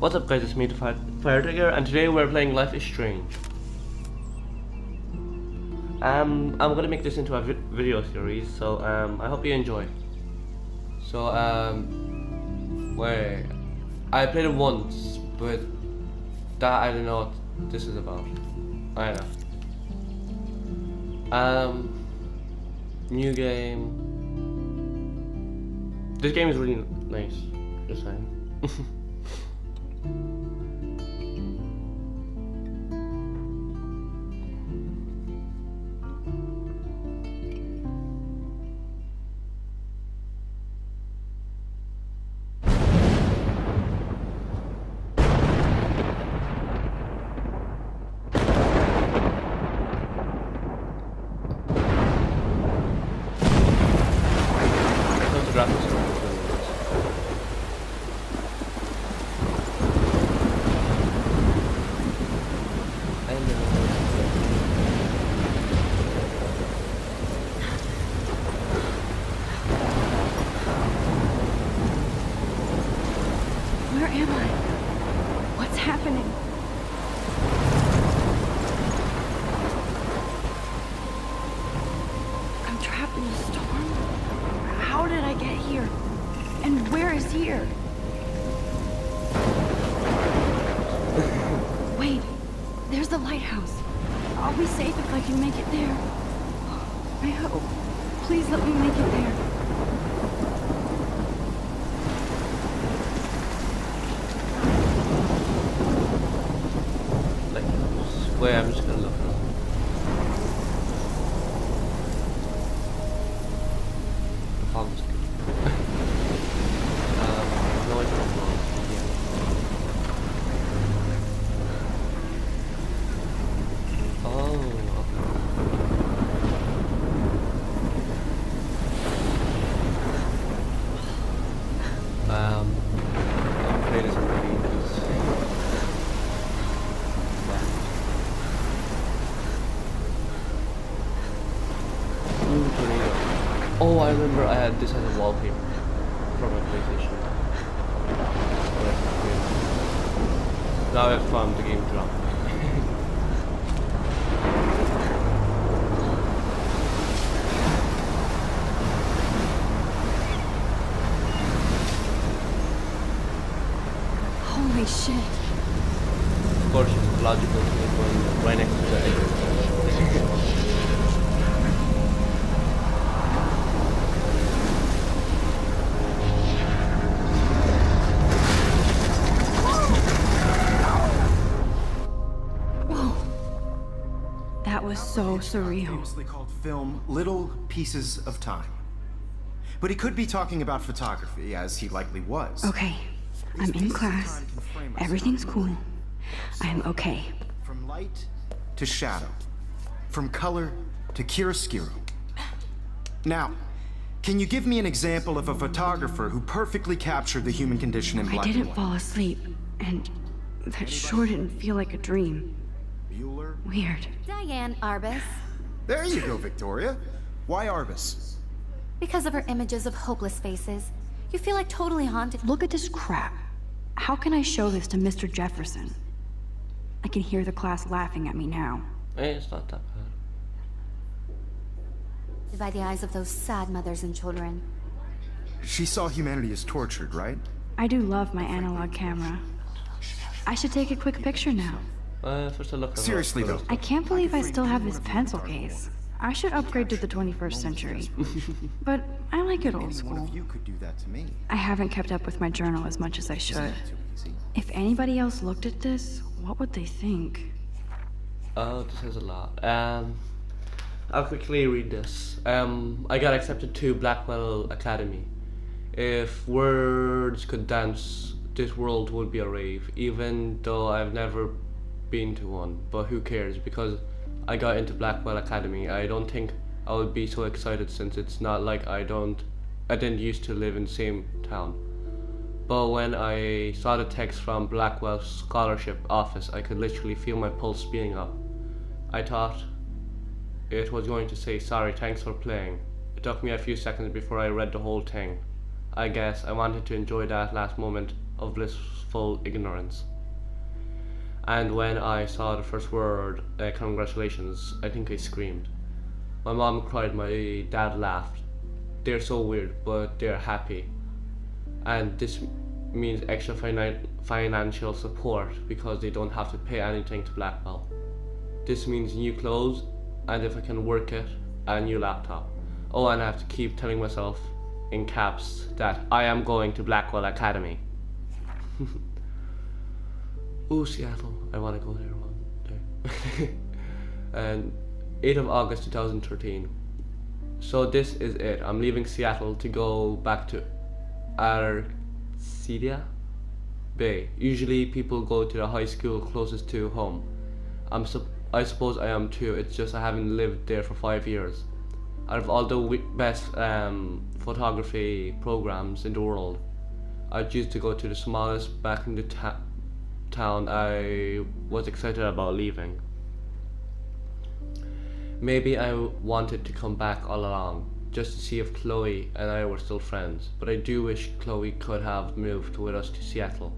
What's up guys, it's me, the Fire Trigger, and today we're playing Life is Strange. I'm gonna make this into a video series, so I hope you enjoy. So wait, I played it once, but that I don't know what this is about. I know. New game. This game is really nice, just saying. Where am I? What's happening? I'm trapped in a storm? How did I get here? And where is here? Wait, there's the lighthouse. I'll be safe if I can make it there. I hope. Please let me make it there. Wait, I'm just gonna look around. The fog is good. No, it's not wrong. Oh, okay. I'll play this already. Oh, I remember I had this as a wallpaper from my PlayStation. Now I have found the game dropped. Holy shit. Of course, it's logical to be going right next to the exit. That was so surreal. Famously called film Little Pieces of Time. But he could be talking about photography, as he likely was. Okay, I'm in class. Everything's cool. I'm okay. From light to shadow. From color to chiaroscuro. Now, can you give me an example of a photographer who perfectly captured the human condition in black I and didn't white? fall asleep, and that sure didn't feel like a dream. Bueller? Weird. Diane Arbus. There you go, Victoria. Why Arbus? Because of her images of hopeless faces, you feel like totally haunted. Look at this crap. How can I show this to Mr. Jefferson? I can hear the class laughing at me now. It's not that bad. By the eyes of those sad mothers and children. She saw humanity as tortured, right? I do love my analog camera. I should take a quick picture now. First I look around. Seriously though. I can't believe I still have this pencil case. I should upgrade to the 21st century. But I like it old Any one school. of you could do that to me. I haven't kept up with my journal as much as I should. Too easy. If anybody else looked at this, what would they think? Oh, this is a lot. I'll quickly read this. I got accepted to Blackwell Academy. If words could dance, this world would be a rave, even though I've never been to one. But who cares, because I got into Blackwell Academy. I don't think I would be so excited, since it's not like I didn't used to live in the same town. But when I saw the text from Blackwell's scholarship office, I could literally feel my pulse speeding up. I thought it was going to say, "Sorry, thanks for playing." It took me a few seconds before I read the whole thing. I guess I wanted to enjoy that last moment of blissful ignorance. And when I saw the first word, congratulations, I think I screamed. My mom cried, my dad laughed. They're so weird, but they're happy. And this means extra financial support because they don't have to pay anything to Blackwell. This means new clothes, and if I can work it, a new laptop. Oh, and I have to keep telling myself in caps that I am going to Blackwell Academy. Ooh, Seattle, I want to go there one day. And 8th of August 2013. So this is it. I'm leaving Seattle to go back to Arcadia Bay. Usually people go to the high school closest to home. I suppose I am too. It's just I haven't lived there for 5 years. Out of all the best photography programs in the world, I choose to go to the smallest back in the town I was excited about leaving. Maybe I wanted to come back all along, just to see if Chloe and I were still friends, but I do wish Chloe could have moved with us to Seattle.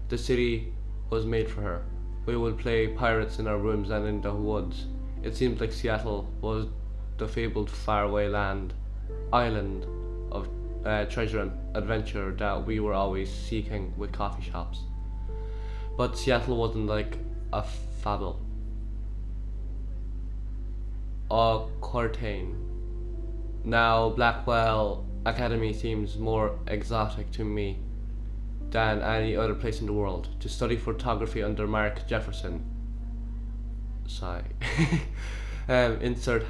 The city was made for her. We would play pirates in our rooms and in the woods. It seems like Seattle was the fabled faraway island of treasure and adventure that we were always seeking with coffee shops. But Seattle wasn't like a fable. Or Cortain. Now Blackwell Academy seems more exotic to me than any other place in the world. To study photography under Mark Jefferson. Sigh. Insert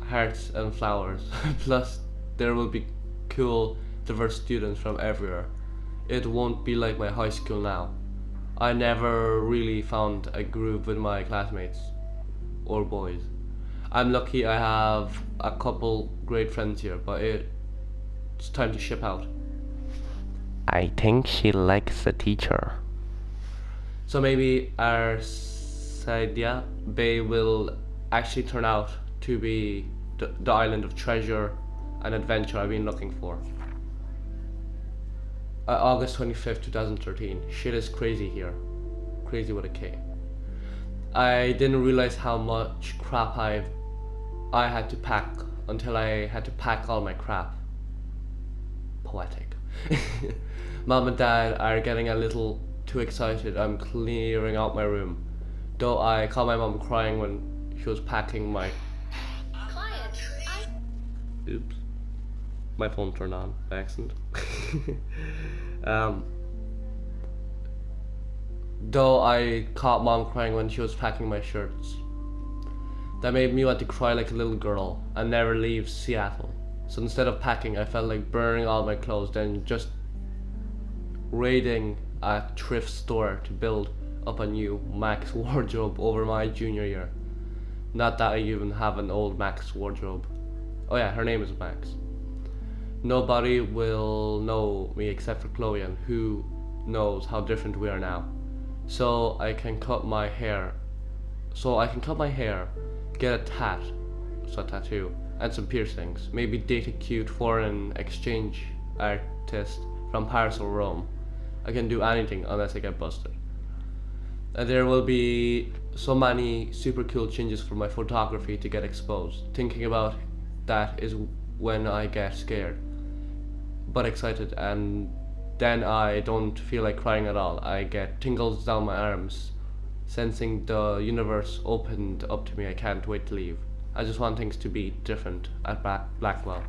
hearts and flowers. Plus there will be cool, diverse students from everywhere. It won't be like my high school now. I never really found a groove with my classmates or boys. I'm lucky I have a couple great friends here, but it's time to ship out. I think she likes the teacher. So maybe Arcadia Bay will actually turn out to be the island of treasure and adventure I've been looking for. August 25th, 2013. Shit is crazy here. Crazy with a K. I didn't realize how much crap I had to pack until I had to pack all my crap. Poetic. Mom and Dad are getting a little too excited. I'm clearing out my room. Though I caught my mom crying when she was packing my... Oops. My phone turned on by accident. Though I caught Mom crying when she was packing my shirts. That made me want to cry like a little girl and never leave Seattle. So instead of packing, I felt like burning all my clothes, then just raiding a thrift store to build up a new Max wardrobe over my junior year. Not that I even have an old Max wardrobe. Oh yeah, her name is Max. Nobody will know me except for Chloe, and who knows how different we are now. So I can cut my hair, get a tattoo, and some piercings. Maybe date a cute foreign exchange artist from Paris or Rome. I can do anything unless I get busted. And there will be so many super cool changes for my photography to get exposed. Thinking about that is when I get scared, but excited, and then I don't feel like crying at all. I get tingles down my arms, sensing the universe opened up to me. I can't wait to leave. I just want things to be different at Blackwell.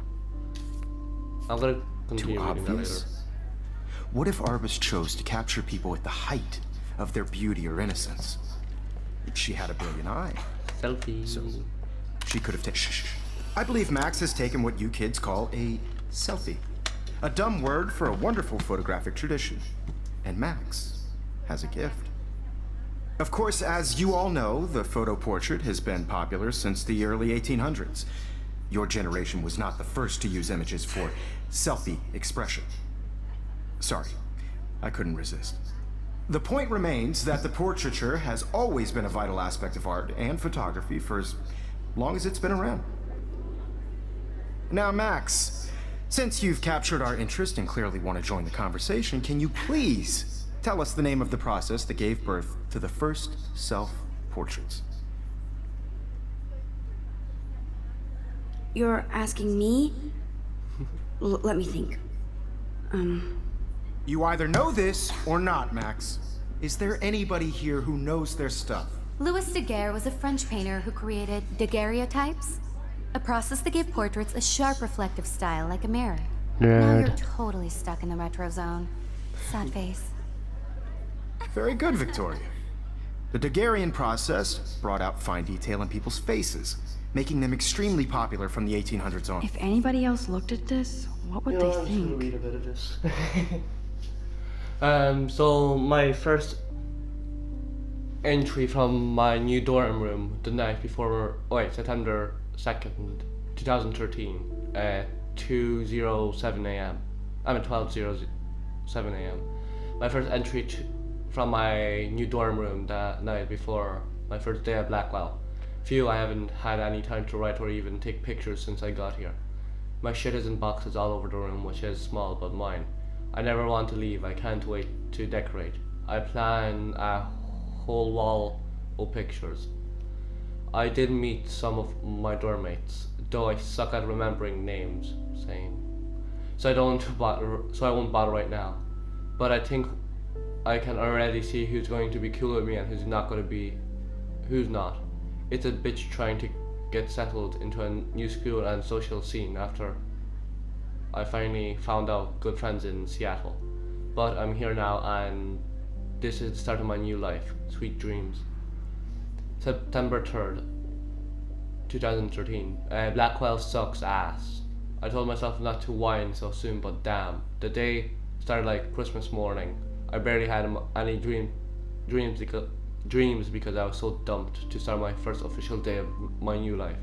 I'm gonna continue Too reading that later. obvious? What if Arbus chose to capture people at the height of their beauty or innocence? She had a brilliant eye. Selfie. So she could have taken... Shh. I believe Max has taken what you kids call a selfie. A dumb word for a wonderful photographic tradition. And Max has a gift. Of course, as you all know, the photo portrait has been popular since the early 1800s. Your generation was not the first to use images for selfie expression. Sorry, I couldn't resist. The point remains that the portraiture has always been a vital aspect of art and photography for as long as it's been around. Now, Max, Since you've captured our interest and clearly want to join the conversation, can you please tell us the name of the process that gave birth to the first self-portraits? You're asking me? Let me think. You either know this or not, Max. Is there anybody here who knows their stuff? Louis Daguerre was a French painter who created daguerreotypes, a process that gave portraits a sharp reflective style like a mirror. Now you're totally stuck in the retro zone. Sad face. Very good, Victoria. The Daguerrean process brought out fine detail in people's faces, making them extremely popular from the 1800s on. If anybody else looked at this, what would You they know, I'm just gonna think? read a bit of this. So my first entry from my new dorm room the night before, September 2nd, 2013, at 2:07 a.m. I'm at 12:07 a.m. My first entry from my new dorm room that night before my first day at Blackwell. I haven't had any time to write or even take pictures since I got here. My shit is in boxes all over the room, which is small but mine. I never want to leave. I can't wait to decorate. I plan a whole wall of pictures. I did meet some of my dorm mates, though I suck at remembering names. Same. So I won't bother right now. But I think I can already see who's going to be cool with me and who's not. It's a bitch trying to get settled into a new school and social scene after I finally found out good friends in Seattle. But I'm here now and this is the start of my new life. Sweet dreams. September 3rd, 2013. Blackwell sucks ass. I told myself not to whine so soon, but damn. The day started like Christmas morning. I barely had any dreams because I was so dumped to start my first official day of my new life.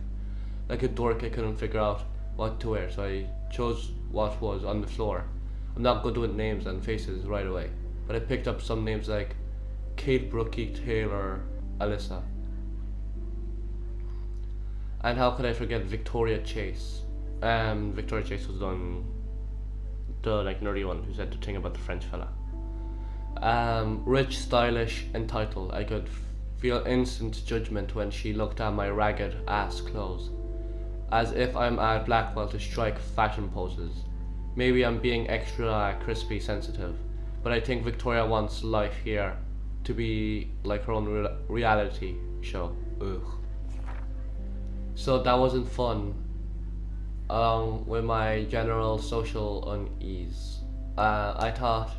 Like a dork, I couldn't figure out what to wear, so I chose what was on the floor. I'm not good with names and faces right away, but I picked up some names like Kate, Brookie, Taylor, Alyssa. And how could I forget Victoria Chase? Victoria Chase was the nerdy one who said the thing about the French fella. Rich, stylish, entitled. I could feel instant judgment when she looked at my ragged ass clothes, as if I'm at Blackwell to strike fashion poses. Maybe I'm being extra crispy sensitive, but I think Victoria wants life here to be like her own reality show. Ugh. So that wasn't fun, along with my general social unease. I thought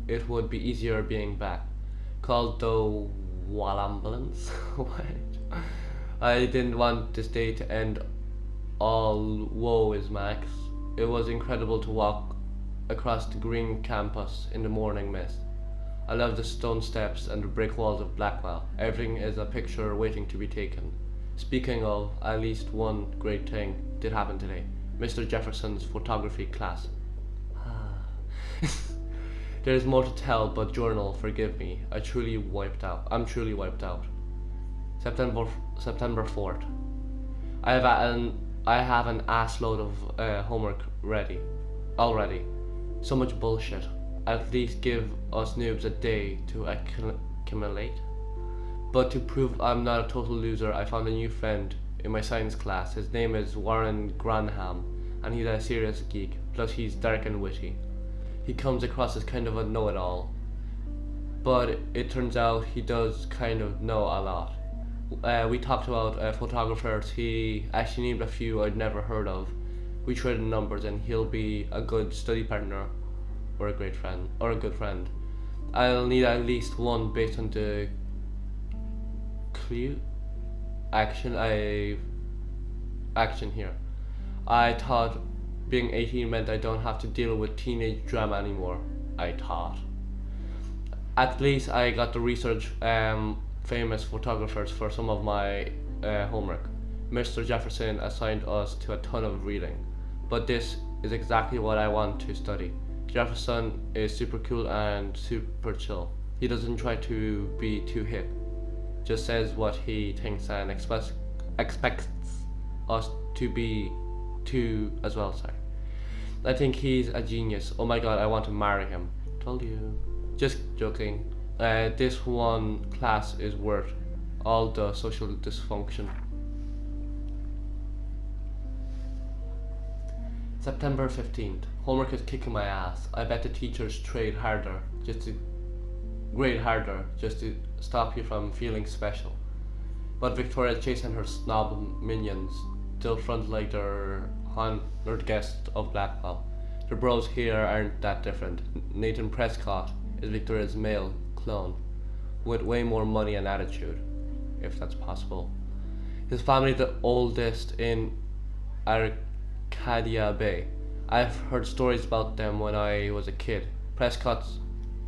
it would be easier being back. Called the Wall Ambulance. What? I didn't want this day to end all woe is Max. It was incredible to walk across the green campus in the morning mist. I love the stone steps and the brick walls of Blackwell. Everything is a picture waiting to be taken. Speaking of, at least one great thing did happen today. Mr. Jefferson's photography class. There is more to tell, but journal, forgive me. I'm truly wiped out. September 4th. I have an ass load of homework ready already. So much bullshit. At least give us noobs a day to accumulate. But to prove I'm not a total loser, I found a new friend in my science class. His name is Warren Granham, and he's a serious geek. Plus he's dark and witty. He comes across as kind of a know-it-all, but it turns out he does kind of know a lot. We talked about photographers. He actually named a few I'd never heard of. We traded numbers, and he'll be a good study partner, or a good friend. I'll need at least one based on the action here. I thought being 18 meant I don't have to deal with teenage drama anymore. I thought. At least I got to research famous photographers for some of my homework. Mr. Jefferson assigned us to a ton of reading, but this is exactly what I want to study. Jefferson is super cool and super chill. He doesn't try to be too hip, just says what he thinks and expects us to be too as well. I think he's a genius. Oh my god, I want to marry him. Told you. Just joking. This one class is worth all the social dysfunction. September 15th. Homework is kicking my ass. I bet the teachers grade harder just to stop you from feeling special. But Victoria's chasing her snob minions still front like they're honored guests of Blackwell. The bros here aren't that different. Nathan Prescott is Victoria's male clone, with way more money and attitude, if that's possible. His family the oldest in Arcadia Bay. I've heard stories about them when I was a kid. Prescott's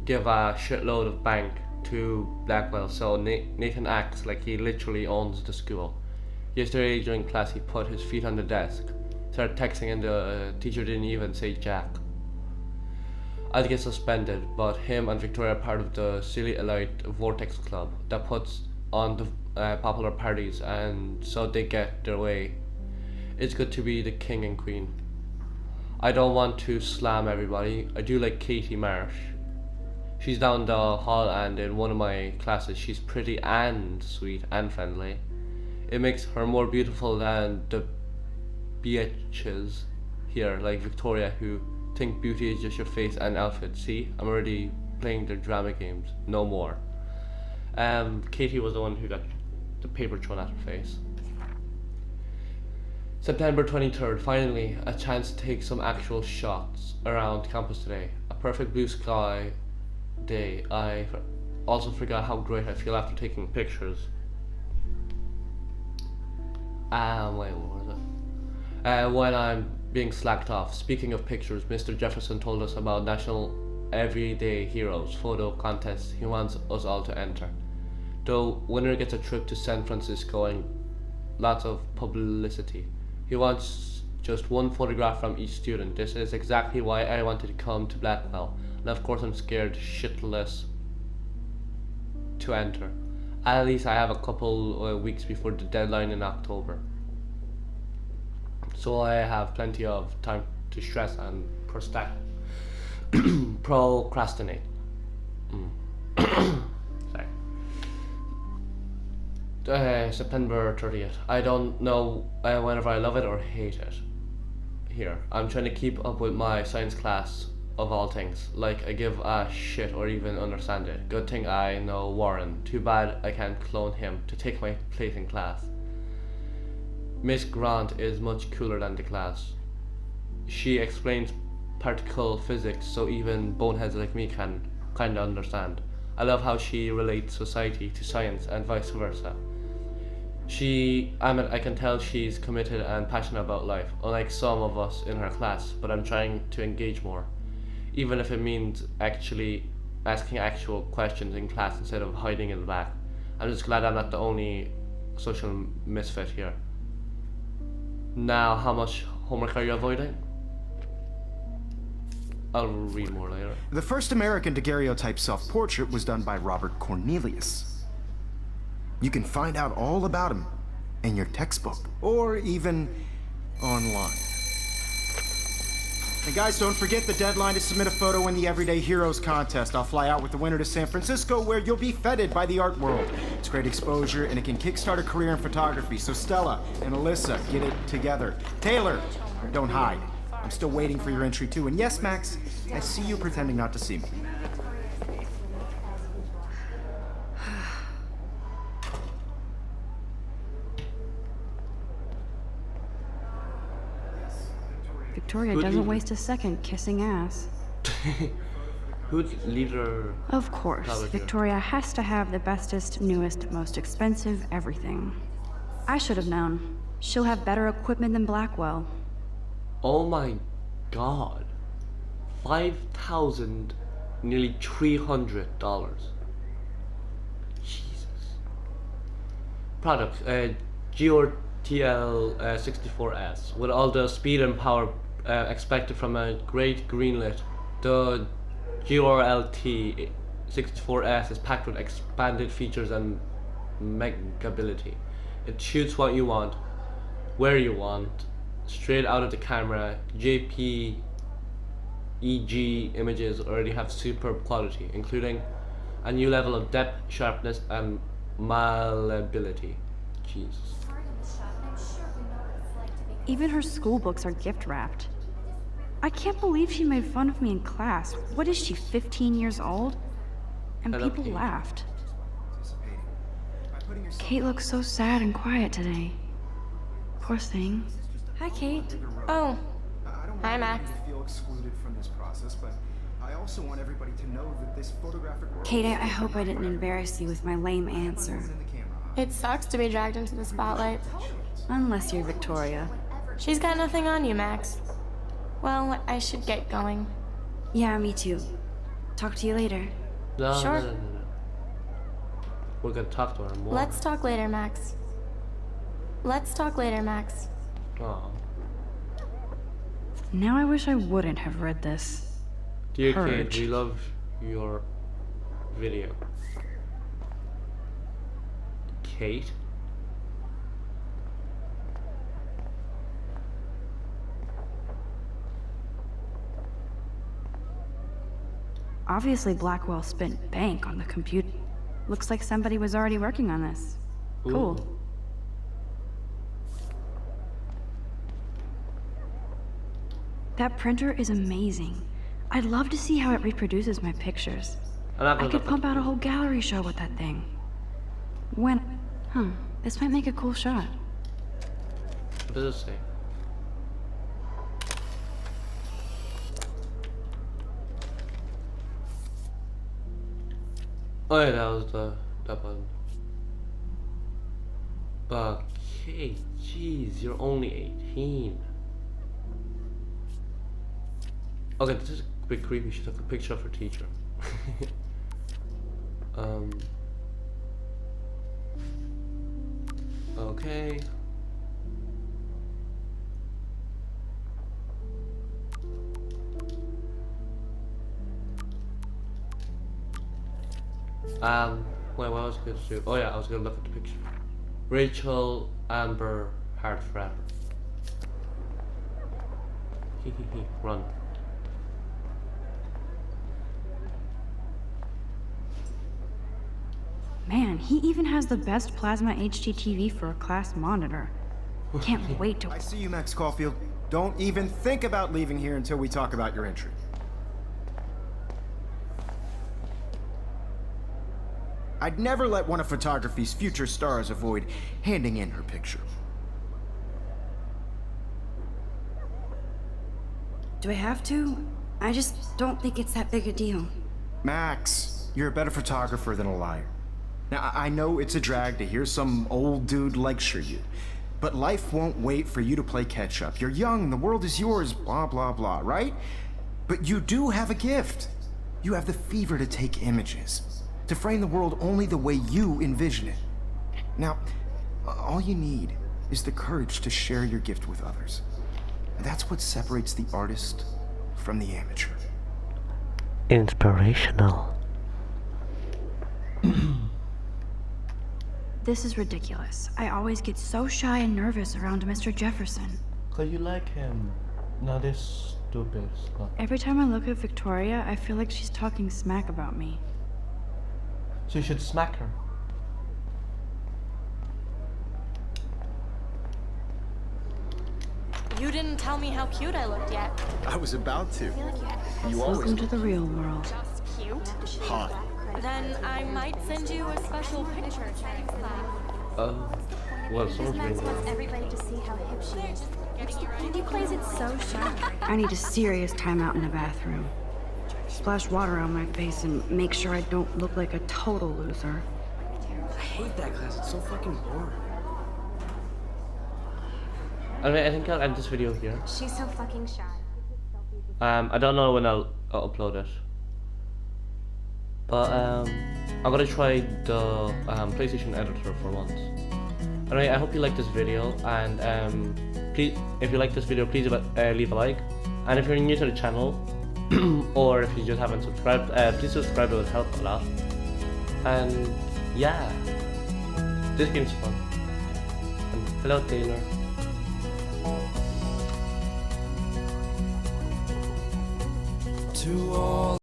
give a shitload of bank to Blackwell, so Nathan acts like he literally owns the school. Yesterday during class he put his feet on the desk, started texting, and the teacher didn't even say jack. I'd get suspended, but him and Victoria are part of the silly elite Vortex Club that puts on the popular parties, and so they get their way. It's good to be the king and queen. I don't want to slam everybody. I do like Katie Marsh. She's down the hall, and in one of my classes she's pretty and sweet and friendly. It makes her more beautiful than the bitches here like Victoria who think beauty is just your face and outfit. See, I'm already playing their drama games. No more. Katie was the one who got the paper thrown at her face. September 23rd, finally a chance to take some actual shots around campus today. A perfect blue sky day. I also forgot how great I feel after taking pictures. Wait, what was it? When I'm being slacked off. Speaking of pictures, Mr. Jefferson told us about National Everyday Heroes photo contest he wants us all to enter. The winner gets a trip to San Francisco and lots of publicity. He wants just one photograph from each student. This is exactly why I wanted to come to Blackwell, and of course I'm scared shitless to enter. At least I have a couple weeks before the deadline in October, so I have plenty of time to stress and procrastinate. Sorry. September 30th. I don't know whether I love it or hate it. Here, I'm trying to keep up with my science class of all things. Like I give a shit or even understand it. Good thing I know Warren. Too bad I can't clone him to take my place in class. Miss Grant is much cooler than the class. She explains particle physics so even boneheads like me can kinda understand. I love how she relates society to science and vice versa. I can tell she's committed and passionate about life, unlike some of us in her class, but I'm trying to engage more. Even if it means actually asking actual questions in class instead of hiding in the back. I'm just glad I'm not the only social misfit here. Now, how much homework are you avoiding? I'll read more later. The first American daguerreotype self-portrait was done by Robert Cornelius. You can find out all about him in your textbook, or even online. And guys, don't forget the deadline to submit a photo in the Everyday Heroes contest. I'll fly out with the winner to San Francisco, where you'll be feted by the art world. It's great exposure, and it can kickstart a career in photography. So Stella and Alyssa, get it together. Taylor, don't hide. I'm still waiting for your entry too. And yes, Max, I see you pretending not to see me. Victoria doesn't waste a second kissing ass. Who's leader? Of course, Victoria has to have the bestest, newest, most expensive everything. I should have known. She'll have better equipment than Blackwell. Oh my god. 5,000, nearly $300. Jesus. Product, GRTL 64S, with all the speed and power expected from a great greenlit. The GRLT 64S is packed with expanded features and megability. It shoots what you want, where you want, straight out of the camera, JPEG EG images already have superb quality, including a new level of depth, sharpness, and malleability. Jesus. Even her school books are gift wrapped. I can't believe she made fun of me in class. What is she, 15 years old? And Hello, people Kate. laughed. Kate looks so sad and quiet today. Poor thing. Hi, Kate. Oh, I don't Hi, want Max. anybody to feel excluded from this process, but I also want everybody to know that this photographic world Kate, I hope I didn't embarrass you with my lame answer. is in the camera. it sucks to be dragged into the spotlight. Unless you're Victoria. She's got nothing on you, Max. Well, I should get going. Yeah, me too. Talk to you later. No, Sure. no. We're gonna talk to her more. Let's talk later, Max. Let's talk later, Max. Oh. Now I wish I wouldn't have read this. Dear Kate, Purge. we love your video. Kate? Obviously, Blackwell spent bank on the computer. Looks like somebody was already working on this. Cool. Ooh. That printer is amazing. I'd love to see how it reproduces my pictures. I'm not I gonna could look pump at out a you. whole gallery show with that thing. This might make a cool shot. What does it say? Oh yeah, that was that button. But Kate, jeez, you're only 18. Okay, this is a bit creepy. She took a picture of her teacher. Okay. Wait, what was I going to do? Oh yeah, I was going to look at the picture. Rachel, Amber, Heart Forever. Run. Man, he even has the best plasma HDTV for a class monitor. Can't wait to. I see you, Max Caulfield. Don't even think about leaving here until we talk about your entry. I'd never let one of photography's future stars avoid handing in her picture. Do I have to? I just don't think it's that big a deal. Max, you're a better photographer than a liar. Now, I know it's a drag to hear some old dude lecture you, but life won't wait for you to play catch up. You're young, the world is yours, blah, blah, blah, right? But you do have a gift. You have the fever to take images, to frame the world only the way you envision it. Now, all you need is the courage to share your gift with others. And that's what separates the artist from the amateur. Inspirational. This is ridiculous. I always get so shy and nervous around Mr. Jefferson. Cause you like him. Not this stupid stuff. Every time I look at Victoria, I feel like she's talking smack about me. So you should smack her. You didn't tell me how cute I looked yet. I was about to. You Welcome to the real world. Just cute? hot. Then I might send you a special picture. Well, someone's Max ringing. wants everybody to see how hip she is. He plays it so sharp. I need a serious timeout in the bathroom. Splash water on my face and make sure I don't look like a total loser. I hate that class. It's so fucking boring. Okay, I think I'll end this video here. She's so fucking shy. I don't know when I'll upload it. But I'm gonna try the PlayStation editor for once. Anyway, I hope you like this video, and please, if you like this video, please leave a like. And if you're new to the channel, or if you just haven't subscribed, please subscribe. It would help a lot. And yeah, this game's fun. And hello, Taylor. to all